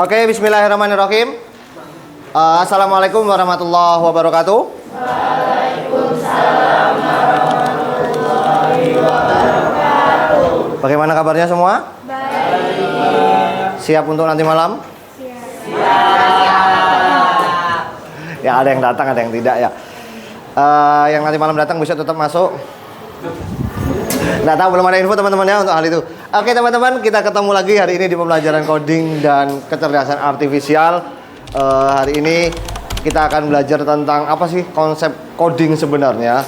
Oke, bismillahirrahmanirrahim. Assalamualaikum warahmatullahi wabarakatuh. Waalaikumsalam warahmatullahi wabarakatuh. Bagaimana kabarnya semua? Baik. Siap untuk nanti malam? Siap. Ya, ada yang datang, ada yang tidak ya. Yang nanti malam datang bisa tetap masuk. Nggak tahu, belum ada info teman-teman ya untuk hal itu. Oke teman-teman, kita ketemu lagi hari ini di pembelajaran coding dan kecerdasan artifisial. Hari ini kita akan belajar tentang apa sih konsep coding sebenarnya.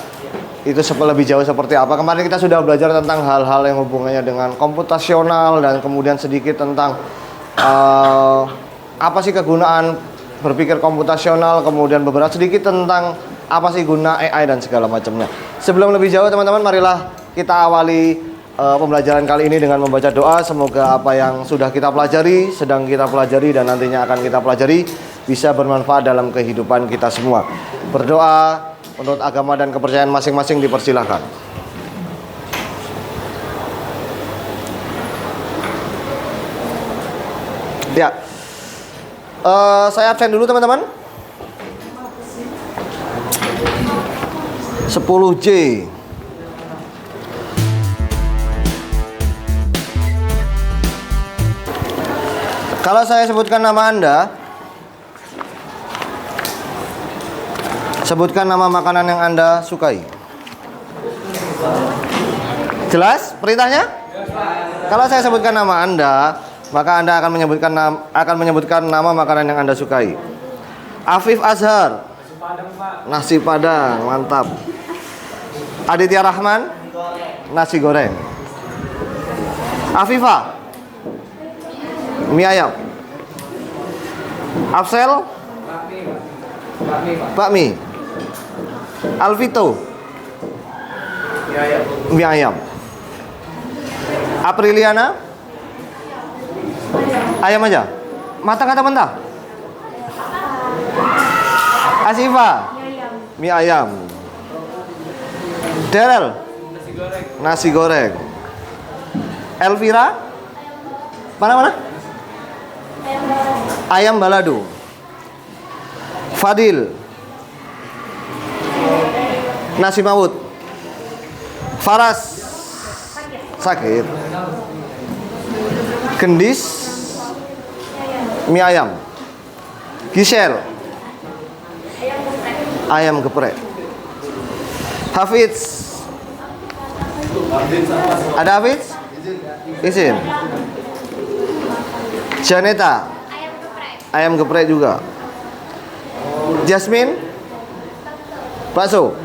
Itu lebih jauh seperti apa. Kemarin kita sudah belajar tentang hal-hal yang hubungannya dengan komputasional dan kemudian sedikit tentang apa sih kegunaan berpikir komputasional, kemudian beberapa sedikit tentang apa sih guna AI dan segala macamnya. Sebelum lebih jauh teman-teman, marilah kita awali pembelajaran kali ini dengan membaca doa. Semoga apa yang sudah kita pelajari, sedang kita pelajari, dan nantinya akan kita pelajari bisa bermanfaat dalam kehidupan kita semua. Berdoa menurut agama dan kepercayaan masing-masing dipersilahkan. Ya, saya absen dulu teman-teman. 10J. Kalau saya sebutkan nama Anda, sebutkan nama makanan yang Anda sukai. Jelas perintahnya? Kalau saya sebutkan nama Anda, maka Anda akan menyebutkan nama makanan yang Anda sukai. Afif Azhar. Nasi Padang, mantap. Aditya Rahman, nasi goreng. Afifah, mie ayam. Afsel, bakmi. Alvito, mie ayam. Apriliana, ayam aja. Matang atau mentah? Asifa, mie ayam. Daryl, nasi goreng. Elvira, mana? Ayam balado. Fadil, nasi mawut. Faras, sakit. Gendis, mie ayam. Gisel, ayam geprek. Hafiz, ada Hafiz? Izin. Janeta, ayam geprek juga. Jasmine, bakso.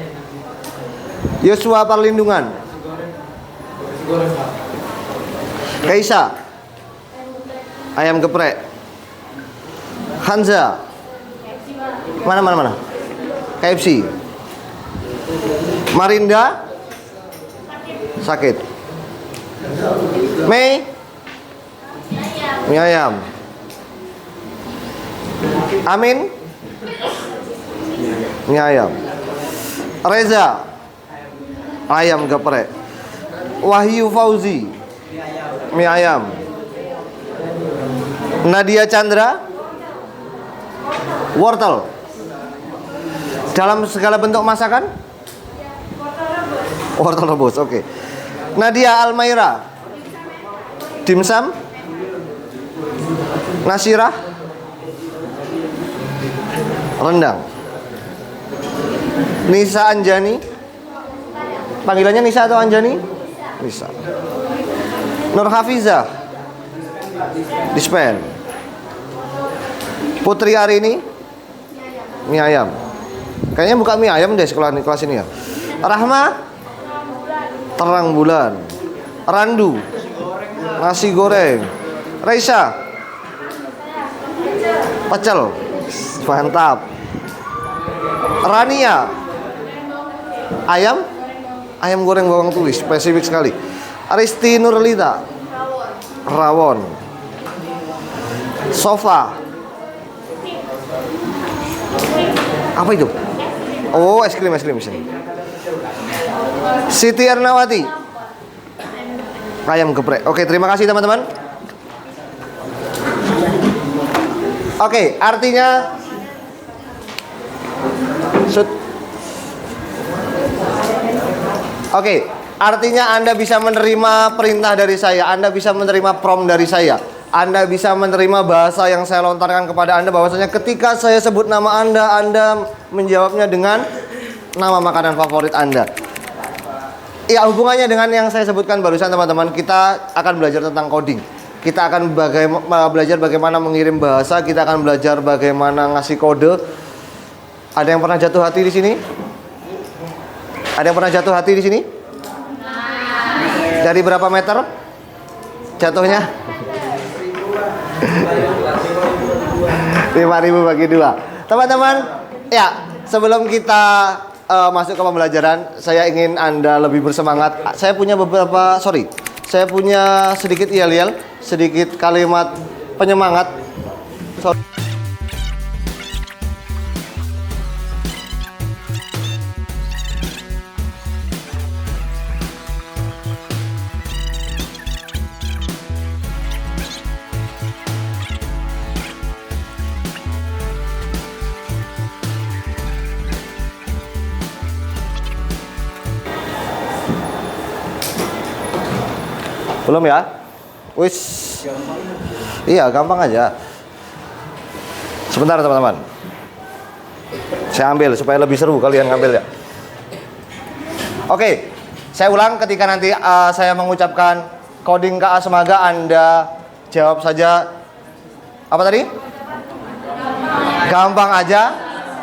Yosua Parlindungan, Kaisa, ayam geprek. Hanza, mana? KFC. Marinda, sakit. Mei, mie ayam. Amin, mie ayam. Reza, ayam geprek. Wahyu Fauzi, mie ayam. Nadia Chandra, wortel. Dalam segala bentuk masakan? Wortel rebus, oke. Nadia Almaira, dimsum. Nasirah, rendang. Nisa Anjani, panggilannya Nisa atau Anjani? Nisa. Nur Hafizah, dispen. Putri Arini, mie ayam. Kayaknya buka mie ayam deh sekolah kelas ini ya. Rahma, terang bulan. Randu, nasi goreng. Raisa, pecel. Mantap. Rania, ayam goreng bawang tumis, spesifik sekali. Aristi Nurlita, rawon. Sofa, apa itu? Oh, es krim sini. Siti Ernawati, ayam geprek. Oke, terima kasih teman-teman. Oke, artinya Oke, artinya Anda bisa menerima perintah dari saya, Anda bisa menerima prompt dari saya, Anda bisa menerima bahasa yang saya lontarkan kepada Anda, bahwasanya ketika saya sebut nama Anda menjawabnya dengan nama makanan favorit Anda. Ya, hubungannya dengan yang saya sebutkan barusan teman-teman, kita akan belajar tentang coding. Kita akan belajar bagaimana mengirim bahasa, kita akan belajar bagaimana ngasih kode. Ada yang pernah jatuh hati di sini? Ada yang pernah jatuh hati di sini? Dari berapa meter jatuhnya? 5.000 bagi 2. Teman-teman, ya, sebelum kita masuk ke pembelajaran, saya ingin Anda lebih bersemangat. Saya punya saya punya sedikit yel-yel, sedikit kalimat penyemangat. Belum ya? Wis. Iya, gampang aja. Sebentar teman-teman. Saya ambil supaya lebih seru kalian ngambil ya. Oke, saya ulang ketika nanti saya mengucapkan coding KA Semaga, Anda jawab saja. Apa tadi? Gampang aja,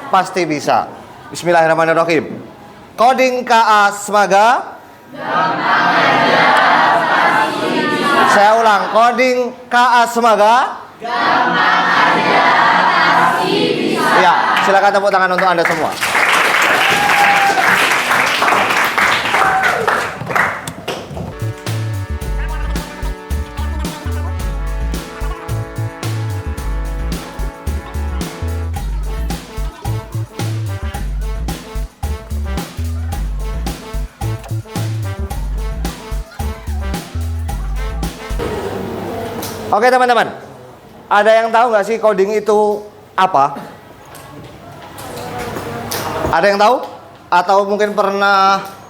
pasti bisa. Bismillahirrahmanirrahim. Coding KA Semaga. Gampang aja. Saya ulang, coding KA Semaga. Gampang aja, pasti bisa. Ya, silakan tepuk tangan untuk Anda semua. Oke teman-teman, ada yang tahu nggak sih coding itu apa? Ada yang tahu? Atau mungkin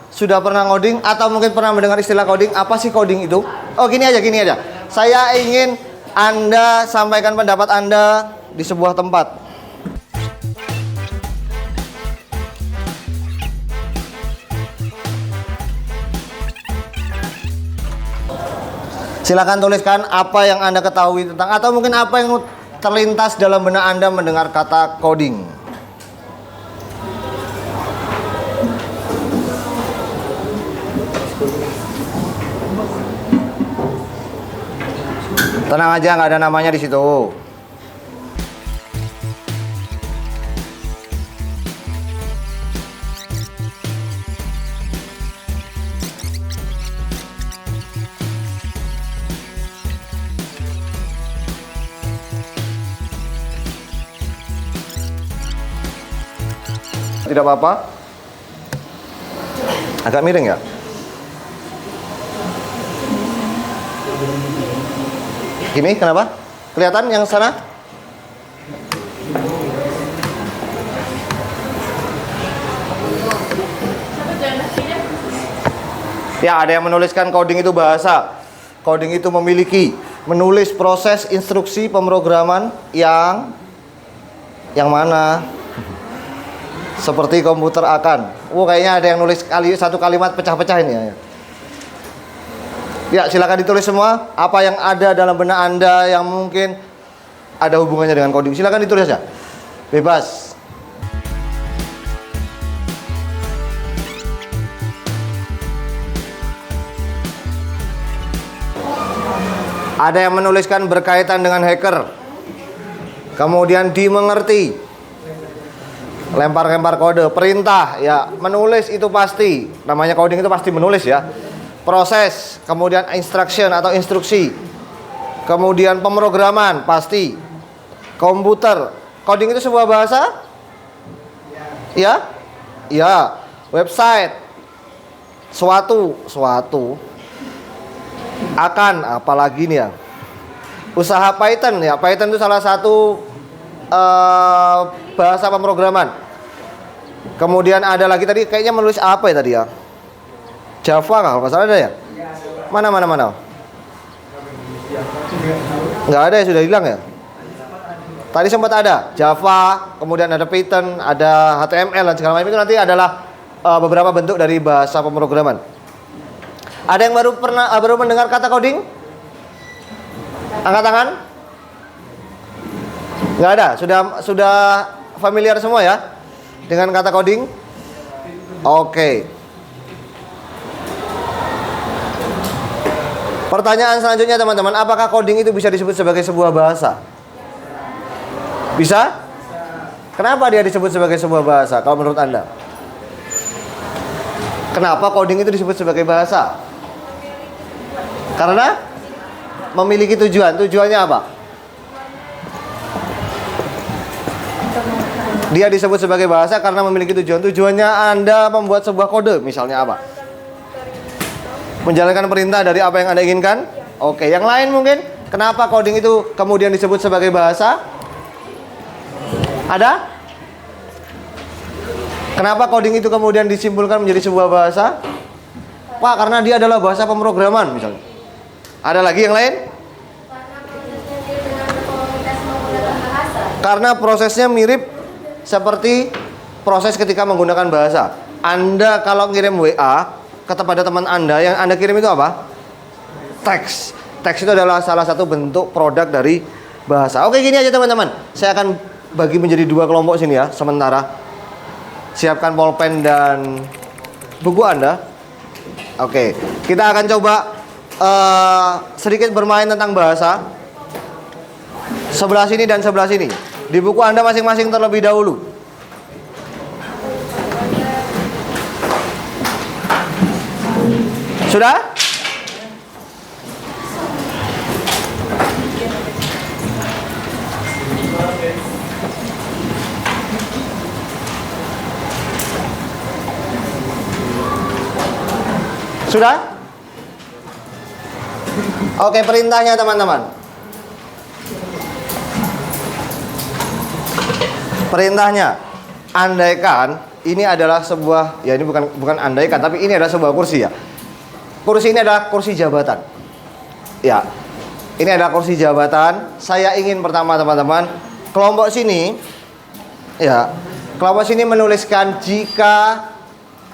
sudah pernah ngoding? Atau mungkin pernah mendengar istilah coding? Apa sih coding itu? Oh, gini aja. Saya ingin Anda sampaikan pendapat Anda di sebuah tempat. Silakan tuliskan apa yang Anda ketahui tentang, atau mungkin apa yang terlintas dalam benak Anda mendengar kata coding. Tenang aja, nggak ada namanya di situ. Tidak apa-apa. Agak miring ya. Gini, kenapa? Kelihatan yang sana? Ya, ada yang menuliskan coding itu bahasa. Coding itu menulis proses instruksi pemrograman yang mana? Seperti komputer akan. Kayaknya ada yang nulis satu kalimat pecah-pecah ini ya. Ya, silakan ditulis semua apa yang ada dalam benak Anda yang mungkin ada hubungannya dengan coding. Silakan ditulis aja. Bebas. Ada yang menuliskan berkaitan dengan hacker. Kemudian dimengerti. Lempar-lempar kode, perintah, ya menulis itu pasti. Namanya coding itu pasti menulis ya. Proses, kemudian instruction atau instruksi. Kemudian pemrograman, pasti. Komputer. Coding itu sebuah bahasa? Ya? Ya. Website. Suatu. Akan, apalagi nih ya. Usaha Python ya. Python itu salah satu bahasa pemrograman. Kemudian ada lagi tadi kayaknya menulis apa ya tadi ya? Java kah? Kalau nggak salah ada ya? Mana? Nggak ada ya, sudah hilang ya? Tadi sempat ada Java, kemudian ada Python, ada HTML dan segala macam itu nanti adalah beberapa bentuk dari bahasa pemrograman. Ada yang baru mendengar kata coding? Angkat tangan. Nggak ada. Sudah familiar semua ya dengan kata coding? Oke. Pertanyaan selanjutnya teman-teman, apakah coding itu bisa disebut sebagai sebuah bahasa? Bisa? Kenapa dia disebut sebagai sebuah bahasa kalau menurut Anda? Kenapa coding itu disebut sebagai bahasa? Karena memiliki tujuan. Tujuannya apa? Dia disebut sebagai bahasa karena memiliki tujuan. Tujuannya Anda membuat sebuah kode, misalnya apa? Menjalankan perintah dari apa yang Anda inginkan? Oke, yang lain mungkin? Kenapa coding itu kemudian disebut sebagai bahasa? Ada? Kenapa coding itu kemudian disimpulkan menjadi sebuah bahasa? Pak, karena dia adalah bahasa pemrograman misalnya. Ada lagi yang lain? Karena prosesnya mirip seperti proses ketika menggunakan bahasa. Anda kalau ngirim WA kepada teman Anda, yang Anda kirim itu apa? Teks. Teks itu adalah salah satu bentuk produk dari bahasa. Oke, gini aja teman-teman. Saya akan bagi menjadi 2 kelompok sini ya, sementara. Siapkan pulpen dan buku Anda. Oke, kita akan coba sedikit bermain tentang bahasa. Sebelah sini dan sebelah sini. Di buku Anda masing-masing terlebih dahulu. Sudah? Sudah? Oke, perintahnya teman-teman. Perintahnya, andaikan ini adalah sebuah, ya ini bukan andaikan, tapi ini adalah sebuah kursi ya. Kursi ini adalah kursi jabatan. Ya, ini adalah kursi jabatan. Saya ingin pertama teman-teman, kelompok sini, ya, kelompok sini menuliskan jika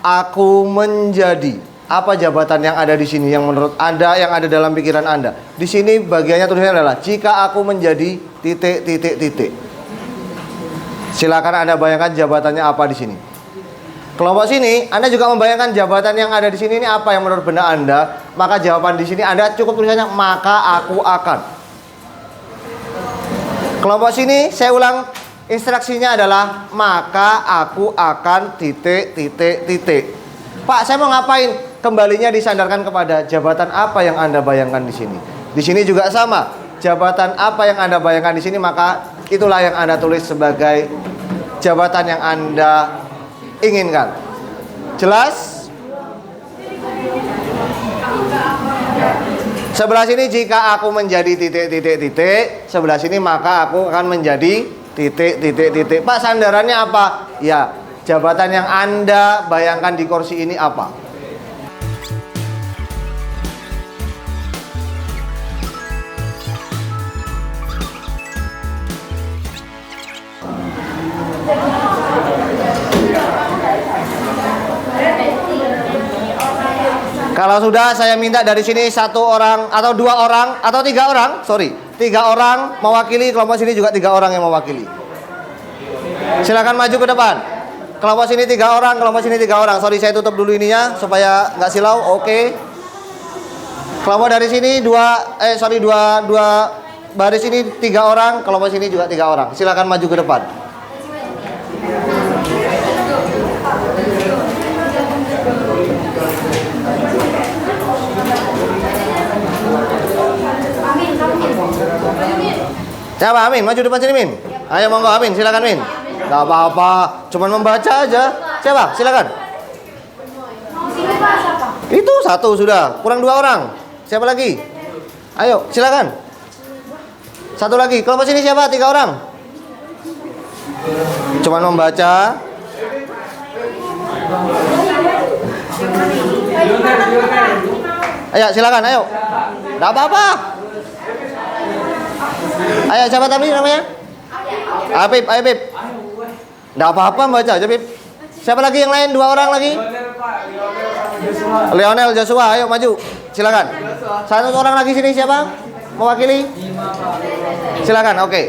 aku menjadi. Apa jabatan yang ada di sini yang menurut Anda, yang ada dalam pikiran Anda? Di sini bagiannya tulisannya adalah jika aku menjadi titik. Silakan Anda bayangkan jabatannya apa di sini. Kelompok sini, Anda juga membayangkan jabatan yang ada di sini ini apa yang menurut benak Anda. Maka jawaban di sini Anda cukup tulisannya maka aku akan. Kelompok sini saya ulang, instruksinya adalah maka aku akan titik. Pak, saya mau ngapain? Kembalinya disandarkan kepada jabatan apa yang Anda bayangkan di sini. Di sini juga sama. Jabatan apa yang Anda bayangkan di sini, maka itulah yang Anda tulis sebagai jabatan yang Anda inginkan. Jelas? Sebelah sini jika aku menjadi titik. Sebelah sini maka aku akan menjadi titik. Pak, sandarannya apa? Ya, jabatan yang Anda bayangkan di kursi ini apa? Kalau sudah, saya minta dari sini 1 orang atau 2 orang atau 3 orang, 3 orang mewakili, kelompok sini juga 3 orang yang mewakili. Silakan maju ke depan. Kelompok sini 3 orang, kelompok sini 3 orang. Saya tutup dulu ininya supaya nggak silau. Oke. Kelompok dari sini 2 baris ini 3 orang, kelompok sini juga 3 orang. Silakan maju ke depan. Siapa Amin? Maju depan sini Min. Ayo monggo Amin, silakan Min. Gak apa-apa, cuman membaca aja. Siapa? Silakan. Itu 1 sudah, kurang 2 orang. Siapa lagi? Ayo, silakan. 1 lagi. Kelompok sini siapa? 3 orang. Cuman membaca. Ayo silakan, ayo. Enggak apa-apa. Ayo siapa tadi namanya? Apip, ayo Pip. Enggak apa-apa baca aja Pip. Siapa lagi yang lain? 2 orang lagi? Lionel Joshua, ayo maju. Silakan. 1 orang lagi sini siapa? Mewakili? Silakan, oke.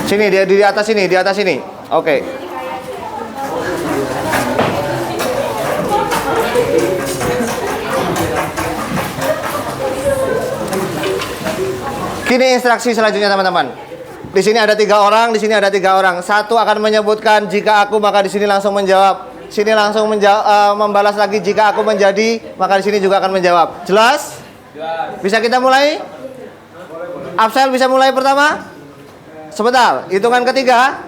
Sini dia di atas sini, di atas sini. Oke. Kini instruksi selanjutnya teman-teman. Di sini ada 3 orang, di sini ada 3 orang. Satu akan menyebutkan jika aku, maka di sini langsung menjawab. Sini langsung membalas lagi jika aku menjadi, maka di sini juga akan menjawab. Jelas? Bisa kita mulai? Absel bisa mulai pertama? Sebentar, hitungan ketiga.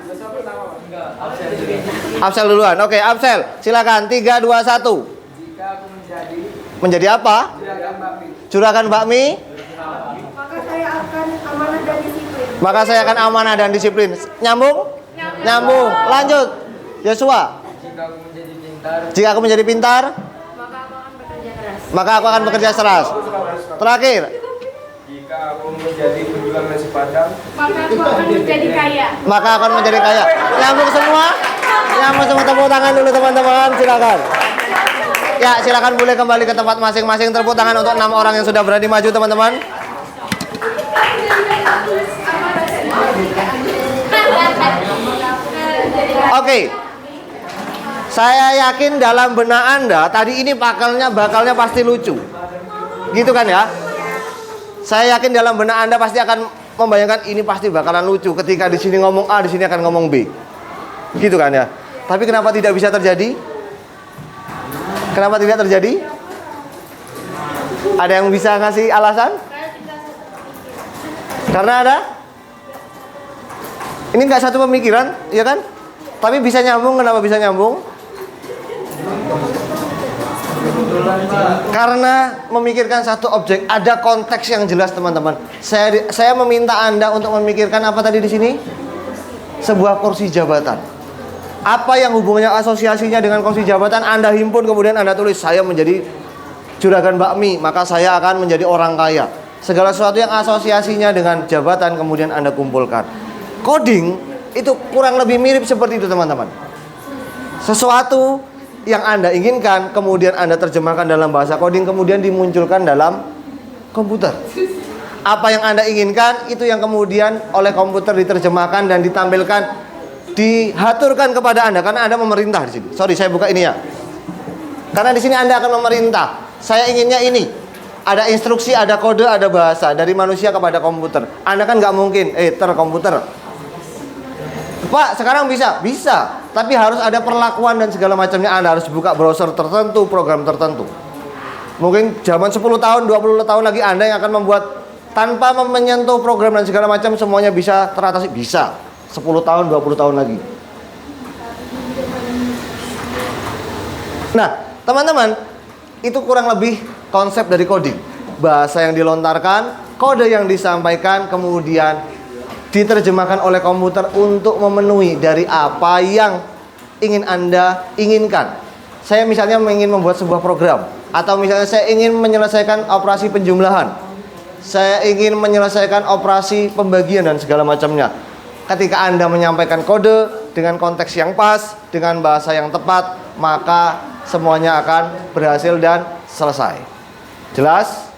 Absel duluan. Oke, Absel, silakan. 3, 2, 1. Jika aku Menjadi apa? Juragan bakmi. Maka saya akan amanah dan disiplin. Nyambung? Nyambung. Lanjut. Yosua. Jika aku menjadi pintar, maka aku akan bekerja keras. Terakhir. Jika aku menjadi penjual nasi padang, maka aku akan menjadi kaya. Maka akan menjadi kaya. Nyambung semua? Nyambung semua, tepuk tangan dulu teman-teman, silakan. Ya, silakan boleh kembali ke tempat masing-masing. Tepuk tangan untuk 6 orang yang sudah berani maju teman-teman. Oke. Saya yakin dalam benak Anda tadi ini bakalnya pasti lucu. Gitu kan ya? Saya yakin dalam benak Anda pasti akan membayangkan ini pasti bakalan lucu ketika di sini ngomong A, di sini akan ngomong B. Gitu kan ya? Tapi kenapa tidak bisa terjadi? Kenapa tidak terjadi? Ada yang bisa ngasih alasan? Karena ada? Ini nggak satu pemikiran, ya kan? Tapi bisa nyambung. Kenapa bisa nyambung? Karena memikirkan satu objek, ada konteks yang jelas teman-teman. Saya meminta Anda untuk memikirkan apa tadi di sini? Sebuah kursi jabatan. Apa yang hubungannya asosiasinya dengan kursi jabatan? Anda himpun kemudian Anda tulis, saya menjadi juragan bakmi, maka saya akan menjadi orang kaya. Segala sesuatu yang asosiasinya dengan jabatan kemudian Anda kumpulkan. Coding itu kurang lebih mirip seperti itu teman-teman. Sesuatu yang Anda inginkan kemudian Anda terjemahkan dalam bahasa coding, kemudian dimunculkan dalam komputer. Apa yang Anda inginkan itu yang kemudian oleh komputer diterjemahkan dan ditampilkan, dihaturkan kepada Anda karena Anda memerintah di sini. Sorry, saya buka ini ya. Karena di sini Anda akan memerintah. Saya inginnya ini. Ada instruksi, ada kode, ada bahasa dari manusia kepada komputer. Anda kan nggak mungkin, komputer. Pak, sekarang bisa? Bisa. Tapi harus ada perlakuan dan segala macamnya. Anda harus buka browser tertentu, program tertentu. Mungkin zaman 10 tahun, 20 tahun lagi Anda yang akan membuat tanpa menyentuh program dan segala macam semuanya bisa teratasi. Bisa. 10 tahun, 20 tahun lagi. Nah, teman-teman, itu kurang lebih konsep dari coding. Bahasa yang dilontarkan, kode yang disampaikan, kemudian diterjemahkan oleh komputer untuk memenuhi dari apa yang ingin Anda inginkan. Saya misalnya ingin membuat sebuah program, atau misalnya saya ingin menyelesaikan operasi penjumlahan, saya ingin menyelesaikan operasi pembagian dan segala macamnya. Ketika Anda menyampaikan kode dengan konteks yang pas, dengan bahasa yang tepat, maka semuanya akan berhasil dan selesai. Jelas?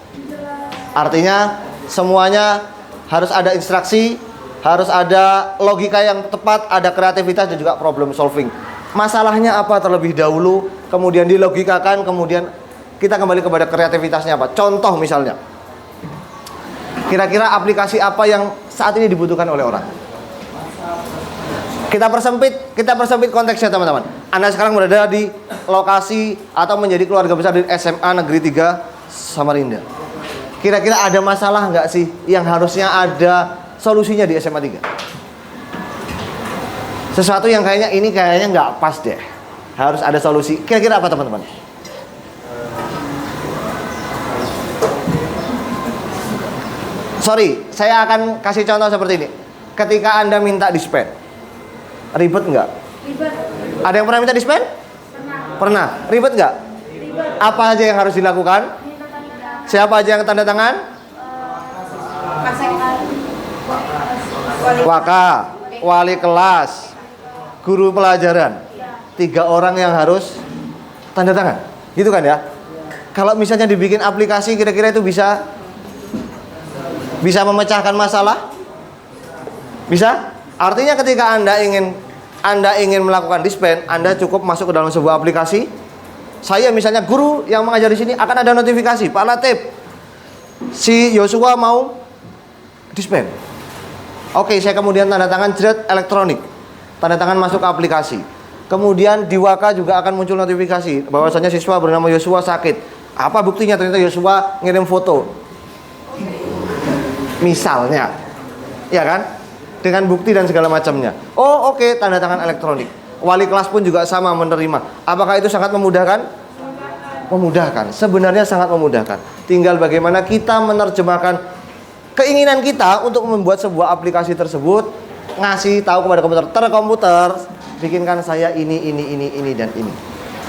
Artinya semuanya harus ada instruksi, harus ada logika yang tepat, ada kreativitas dan juga problem solving. Masalahnya apa terlebih dahulu, kemudian dilogikakan, kemudian kita kembali kepada kreativitasnya apa. Contoh misalnya, kira-kira aplikasi apa yang saat ini dibutuhkan oleh orang. Kita persempit konteksnya teman-teman. Anda sekarang berada di lokasi atau menjadi keluarga besar di SMA Negeri 3 Samarinda. Kira-kira ada masalah nggak sih yang harusnya ada solusinya di SMA 3? Sesuatu yang kayaknya nggak pas deh. Harus ada solusi. Kira-kira apa teman-teman? Sorry, saya akan kasih contoh seperti ini. Ketika Anda minta dispen, ribet nggak? Ribet. Ada yang pernah minta dispen? Pernah. Ribet nggak? Apa aja yang harus dilakukan? Siapa aja yang tanda tangan? Waka, wali kelas, guru pelajaran. 3 orang yang harus tanda tangan. Gitu kan ya? Kalau misalnya dibikin aplikasi, kira-kira itu bisa memecahkan masalah? Bisa? Artinya ketika Anda ingin melakukan dispen, Anda cukup masuk ke dalam sebuah aplikasi. Saya misalnya guru yang mengajar di sini, akan ada notifikasi, Pak Latif, si Yosua mau dispen. Oke, saya kemudian tanda tangan jret elektronik. Tanda tangan masuk ke aplikasi. Kemudian di Waka juga akan muncul notifikasi bahwasanya siswa bernama Yosua sakit. Apa buktinya? Ternyata Yosua ngirim foto. Misalnya. Ya kan? Dengan bukti dan segala macamnya. Oh, oke, tanda tangan elektronik. Wali kelas pun juga sama menerima. Apakah itu sangat memudahkan? Memudahkan. Sebenarnya sangat memudahkan. Tinggal bagaimana kita menerjemahkan keinginan kita untuk membuat sebuah aplikasi tersebut, ngasih tahu kepada komputer, bikinkan saya ini, dan ini.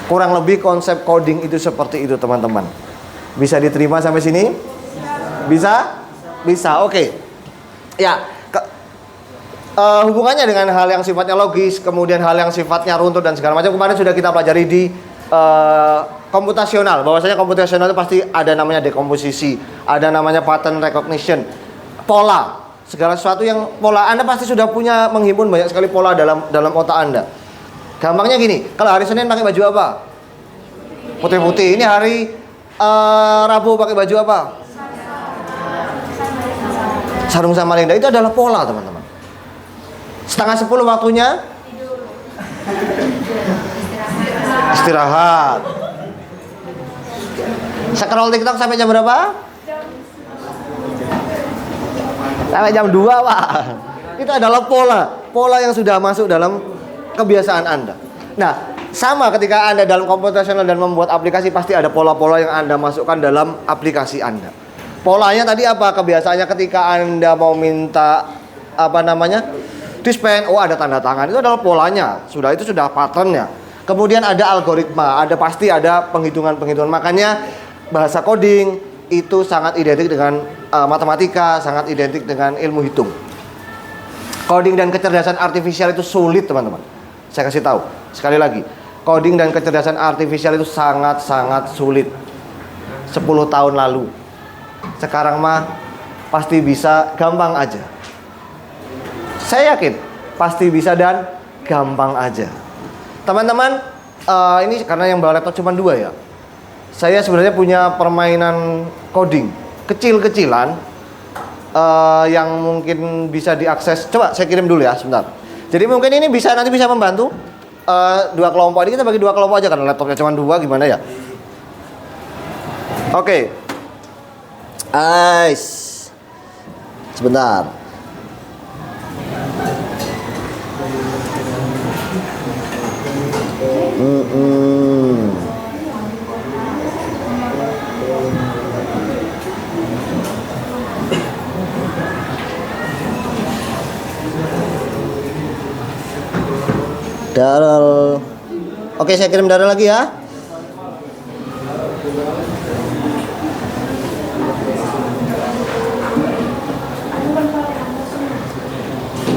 Kurang lebih konsep coding itu seperti itu, teman-teman. Bisa diterima sampai sini? Bisa? Bisa, oke. Ya, hubungannya dengan hal yang sifatnya logis, kemudian hal yang sifatnya runtut dan segala macam, kemarin sudah kita pelajari di komputasional. Bahwasanya komputasional itu pasti ada namanya dekomposisi, ada namanya pattern recognition, pola. Segala sesuatu yang pola, Anda pasti sudah punya menghimpun banyak sekali pola dalam otak Anda. Gampangnya gini, kalau hari Senin pakai baju apa? Putih-putih. Ini hari Rabu pakai baju apa? Sarung sama linda. Itu adalah pola, teman-teman. 9:30 waktunya istirahat. Scroll TikTok sampai jam berapa? Sampai jam 2, Pak. Itu adalah pola yang sudah masuk dalam kebiasaan Anda. Nah, sama ketika Anda dalam komputasional dan membuat aplikasi, pasti ada pola-pola yang Anda masukkan dalam aplikasi Anda. Polanya tadi apa? Kebiasaannya ketika Anda mau minta dispen, oh ada tanda tangan. Itu adalah polanya. Itu sudah patternnya. Kemudian ada algoritma, pasti ada penghitungan-penghitungan. Makanya bahasa coding itu sangat identik dengan matematika, sangat identik dengan ilmu hitung. Coding dan kecerdasan artifisial itu sulit, teman-teman. Saya kasih tahu sekali lagi, coding dan kecerdasan artifisial itu sangat-sangat sulit. 10 tahun lalu, sekarang mah pasti bisa, gampang aja. Saya yakin pasti bisa dan gampang aja. Teman-teman, ini karena yang bawa laptop cuma 2 ya. Saya sebenarnya punya permainan coding kecil-kecilan yang mungkin bisa diakses. Coba saya kirim dulu ya, sebentar. Jadi mungkin ini nanti bisa membantu 2 kelompok. Ini kita bagi 2 kelompok aja karena laptopnya cuma 2, gimana ya? Oke. Sebentar. Darul. Oke, saya kirim Darul lagi ya.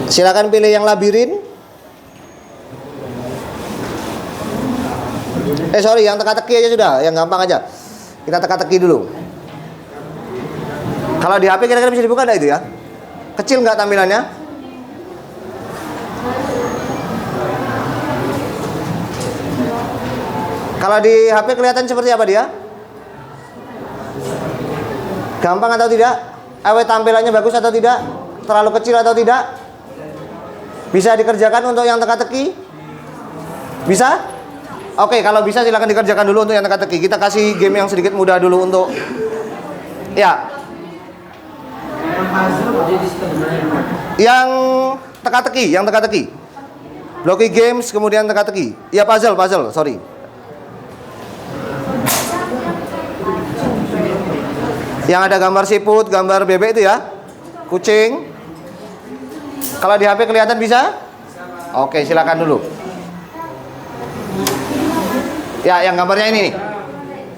Silakan pilih yang labirin. Sorry, yang teka-teki aja sudah, yang gampang aja. Kita teka-teki dulu. Kalau di HP kira-kira bisa dibuka enggak itu ya? Kecil nggak tampilannya? Kalau di HP kelihatan seperti apa dia? Gampang atau tidak? Tampilannya bagus atau tidak? Terlalu kecil atau tidak? Bisa dikerjakan untuk yang teka-teki? Bisa? Oke, kalau bisa silakan dikerjakan dulu untuk yang teka-teki. Kita kasih game yang sedikit mudah dulu untuk ya. Yang teka-teki. Blocky games kemudian teka-teki. Ya puzzle, sorry. Yang ada gambar siput, gambar bebek itu ya. Kucing. Kalau di HP kelihatan bisa? Oke, silakan dulu. Ya, yang gambarnya ini nih.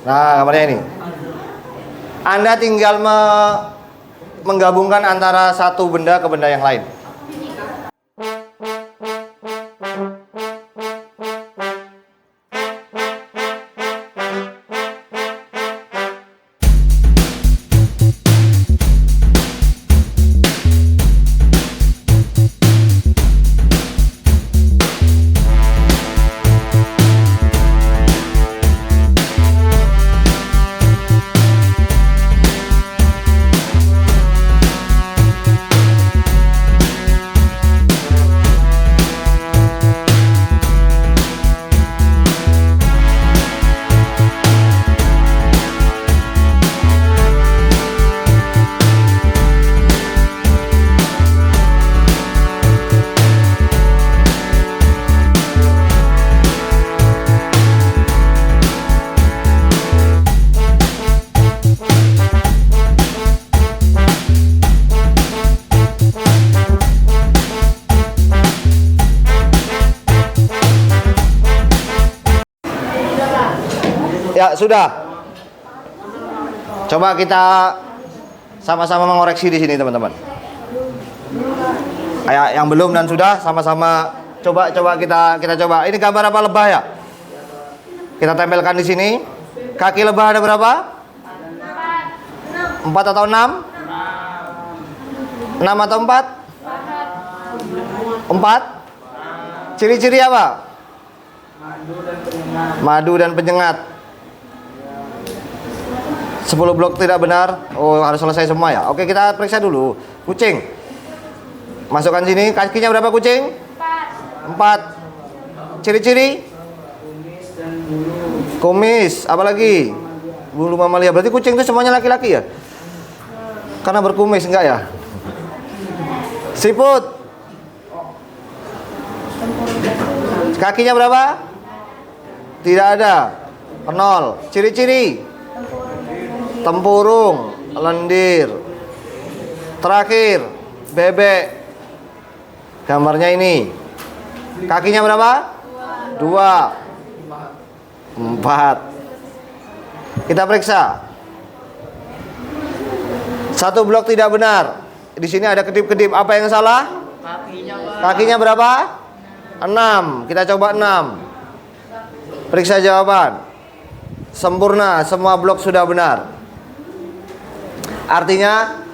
Nah, gambarnya ini. Anda tinggal menggabungkan antara satu benda ke benda yang lain. Ya, sudah. Coba kita sama-sama mengoreksi di sini, teman-teman. Yang belum dan sudah sama-sama coba kita coba. Ini gambar apa? Lebah ya? Kita tempelkan di sini. Kaki lebah ada berapa? 4 atau 6? 6 atau 4? 4? Ciri-ciri apa? Madu dan penyengat. 10 blok tidak benar. Oh, harus selesai semua ya. Oke, kita periksa dulu. Kucing. Masukkan sini. Kakinya berapa kucing? 4. Ciri-ciri? Kumis. Apalagi? Bulu mamalia. Berarti kucing itu semuanya laki-laki ya? Karena berkumis enggak ya? Siput. Kakinya berapa? Tidak ada. 0. Ciri-ciri? Tempurung, lendir. Terakhir, bebek. Gambarnya ini. Kakinya berapa? 2. 4. Kita periksa. 1 blok tidak benar. Di sini ada kedip-kedip. Apa yang salah? Kakinya berapa? 6. Kita coba 6. Periksa jawaban. Sempurna, semua blok sudah benar. Artinya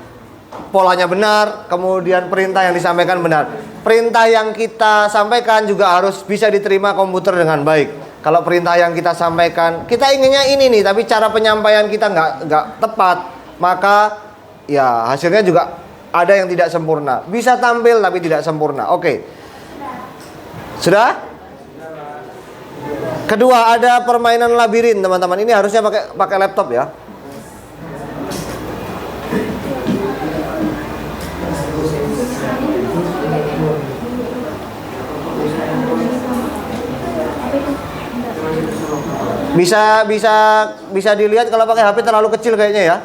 polanya benar, kemudian perintah yang disampaikan benar. Perintah yang kita sampaikan juga harus bisa diterima komputer dengan baik. Kalau perintah yang kita sampaikan, kita inginnya ini nih, tapi cara penyampaian kita nggak tepat, maka ya hasilnya juga ada yang tidak sempurna. Bisa tampil tapi tidak sempurna. Oke. Sudah? Kedua, ada permainan labirin, teman-teman. Ini harusnya pakai laptop ya. Bisa dilihat kalau pakai HP terlalu kecil kayaknya ya.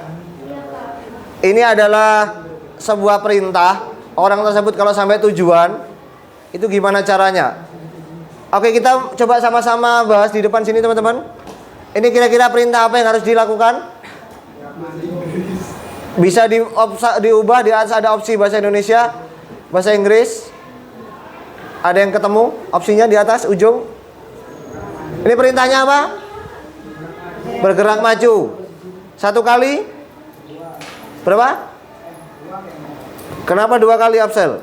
Ini adalah sebuah perintah. Orang tersebut kalau sampai tujuan, itu gimana caranya? Oke, kita coba sama-sama bahas di depan sini, teman-teman. Ini kira-kira perintah apa yang harus dilakukan? Bisa diubah. Di atas ada opsi bahasa Indonesia, bahasa Inggris. Ada yang ketemu opsinya di atas ujung. Ini perintahnya apa? Bergerak maju. 1 kali. Berapa? Kenapa 2 kali Absel?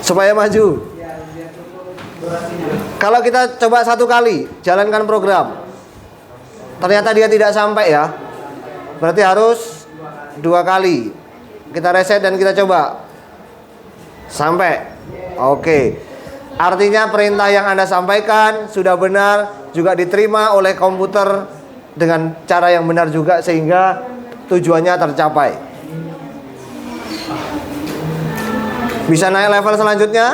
Supaya maju. Kalau kita coba 1 kali, jalankan program. Ternyata dia tidak sampai ya. Berarti harus 2 kali. Kita reset dan kita coba. Sampai. Oke. Artinya perintah yang Anda sampaikan sudah benar, juga diterima oleh komputer dengan cara yang benar juga, sehingga tujuannya tercapai. Bisa naik level selanjutnya?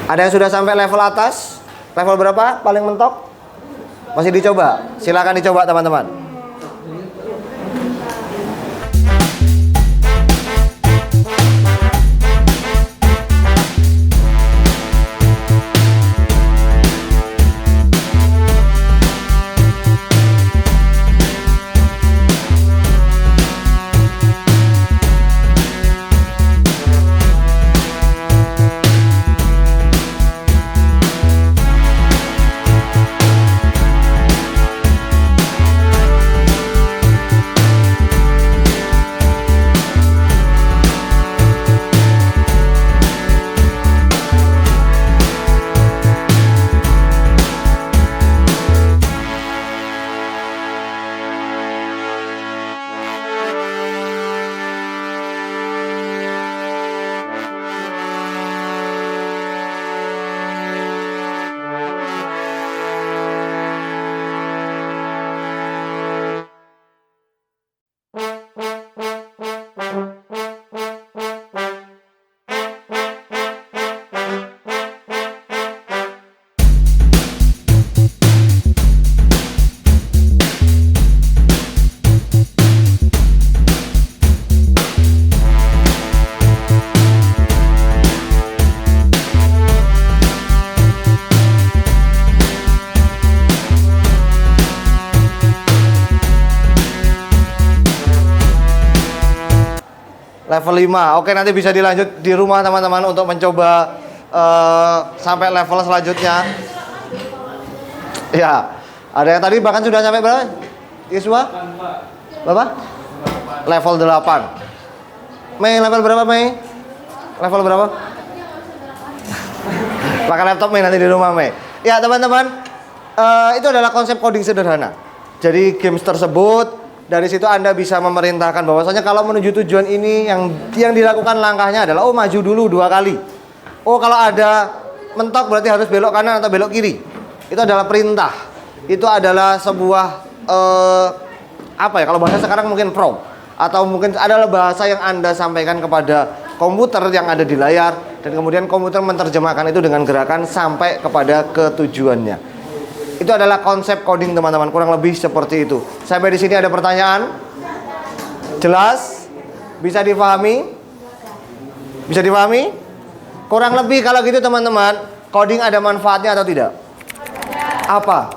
Ada yang sudah sampai level atas? Level berapa? Paling mentok? Masih dicoba? Silakan dicoba, teman-teman. Level 5. Oke, nanti bisa dilanjut di rumah teman-teman untuk mencoba sampai level selanjutnya. Ya. Ada yang tadi bahkan sudah sampai berapa? Yesua? Berapa? Level 8. Mei level berapa, Mei? Level berapa? Pakai laptop Mei nanti di rumah, Mei. Ya, teman-teman, itu adalah konsep coding sederhana. Jadi games tersebut dari situ Anda bisa memerintahkan bahwasanya kalau menuju tujuan ini yang dilakukan langkahnya adalah maju dulu 2 kali. Kalau ada mentok berarti harus belok kanan atau belok kiri. Itu adalah perintah. Itu adalah sebuah kalau bahasa sekarang mungkin prompt atau mungkin adalah bahasa yang Anda sampaikan kepada komputer yang ada di layar dan kemudian komputer menerjemahkan itu dengan gerakan sampai kepada ketujuannya. Itu adalah konsep coding teman-teman, kurang lebih seperti itu. Sampai di sini ada pertanyaan? Jelas? Bisa dipahami? Bisa dipahami? Kurang lebih kalau gitu teman-teman, coding ada manfaatnya atau tidak? Apa?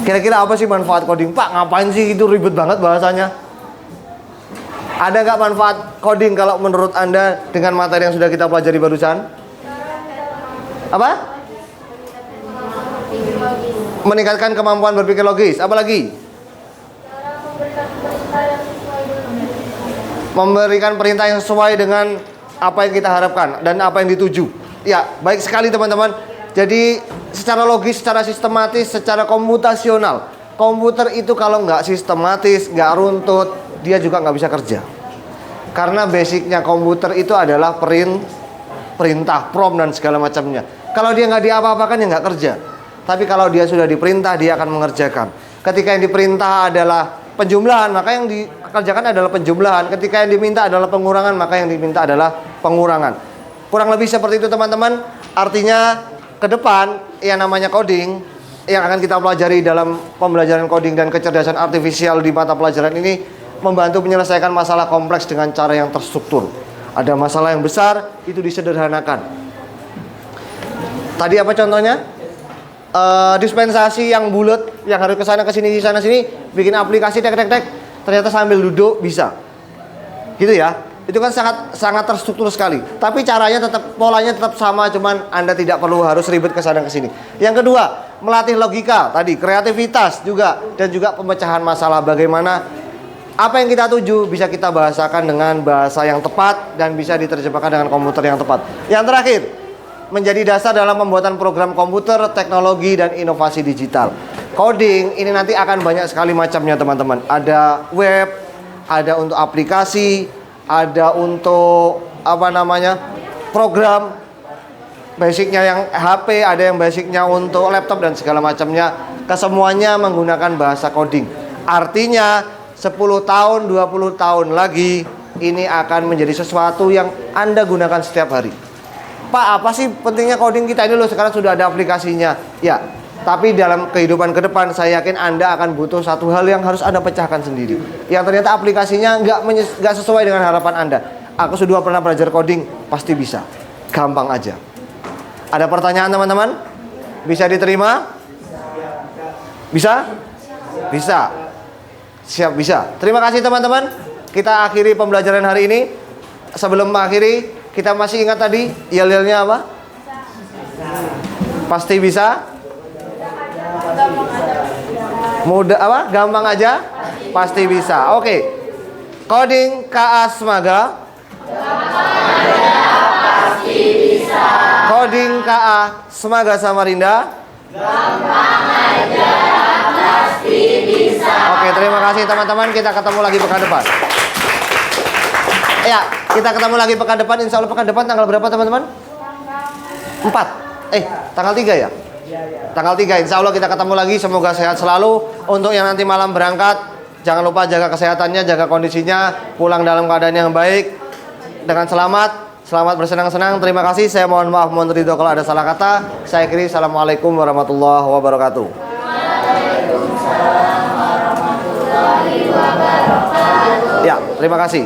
Kira-kira apa sih manfaat coding? Pak, ngapain sih itu ribet banget bahasanya? Ada nggak manfaat coding kalau menurut Anda dengan materi yang sudah kita pelajari barusan? Apa? Meningkatkan kemampuan berpikir logis. Apa lagi? Memberikan perintah yang sesuai dengan apa yang kita harapkan dan apa yang dituju. Ya, baik sekali teman-teman. Jadi secara logis, secara sistematis, secara komputasional, komputer itu kalau nggak sistematis, nggak runtut, dia juga nggak bisa kerja. Karena basicnya komputer itu adalah perintah, prompt dan segala macamnya. Kalau dia nggak diapa-apakan ya nggak kerja. Tapi kalau dia sudah diperintah, dia akan mengerjakan. Ketika yang diperintah adalah penjumlahan, maka yang dikerjakan adalah penjumlahan. Ketika yang diminta adalah pengurangan, maka yang diminta adalah pengurangan. Kurang lebih seperti itu teman-teman. Artinya ke depan yang namanya coding yang akan kita pelajari dalam pembelajaran coding dan kecerdasan artifisial di mata pelajaran ini membantu menyelesaikan masalah kompleks dengan cara yang terstruktur. Ada masalah yang besar, itu disederhanakan. Tadi apa contohnya? Dispensasi yang bulat yang harus ke sana ke sini sini bikin aplikasi tek ternyata sambil duduk bisa gitu ya. Itu kan sangat terstruktur sekali, tapi polanya tetap sama, cuman Anda tidak perlu harus ribet ke sana ke sini. Yang kedua, melatih logika tadi, kreativitas juga, dan juga pemecahan masalah. Bagaimana apa yang kita tuju bisa kita bahasakan dengan bahasa yang tepat dan bisa diterjemahkan dengan komputer yang tepat. Yang terakhir, menjadi dasar dalam pembuatan program komputer, teknologi, dan inovasi digital. Coding ini nanti akan banyak sekali macamnya teman-teman. Ada web, ada untuk aplikasi, ada untuk program basicnya yang HP, ada yang basicnya untuk laptop dan segala macamnya. Kesemuanya menggunakan bahasa coding. Artinya 10 tahun, 20 tahun lagi ini akan menjadi sesuatu yang Anda gunakan setiap hari. Pak, apa sih pentingnya coding kita ini loh, sekarang sudah ada aplikasinya. Ya, tapi dalam kehidupan ke depan saya yakin Anda akan butuh satu hal yang harus Anda pecahkan sendiri. Yang ternyata aplikasinya nggak sesuai dengan harapan Anda. Aku sudah pernah belajar coding, pasti bisa. Gampang aja. Ada pertanyaan teman-teman? Bisa diterima? Bisa? Bisa. Siap, bisa. Terima kasih teman-teman. Kita akhiri pembelajaran hari ini. Sebelum mengakhiri, kita masih ingat tadi yel-yelnya apa? Pasti bisa. Mudah apa? Gampang aja. Pasti bisa. Oke. Coding KA Semaga. Pasti bisa. Coding KA Semaga Samarinda. Gampang aja. Pasti bisa. Oke, terima kasih teman-teman. Kita ketemu lagi pekan depan. Ya, kita ketemu lagi pekan depan. Insya Allah pekan depan tanggal berapa teman-teman? 4. Tanggal 3 ya? Tanggal 3 insya Allah kita ketemu lagi. Semoga sehat selalu. Untuk yang nanti malam berangkat, jangan lupa jaga kesehatannya, jaga kondisinya, pulang dalam keadaan yang baik dengan selamat. Selamat bersenang-senang. Terima kasih. Saya mohon maaf, mohon ridho kalau ada salah kata. Saya akhiri. Assalamualaikum warahmatullahi wabarakatuh. Waalaikumsalam warahmatullahi wabarakatuh. Ya, terima kasih.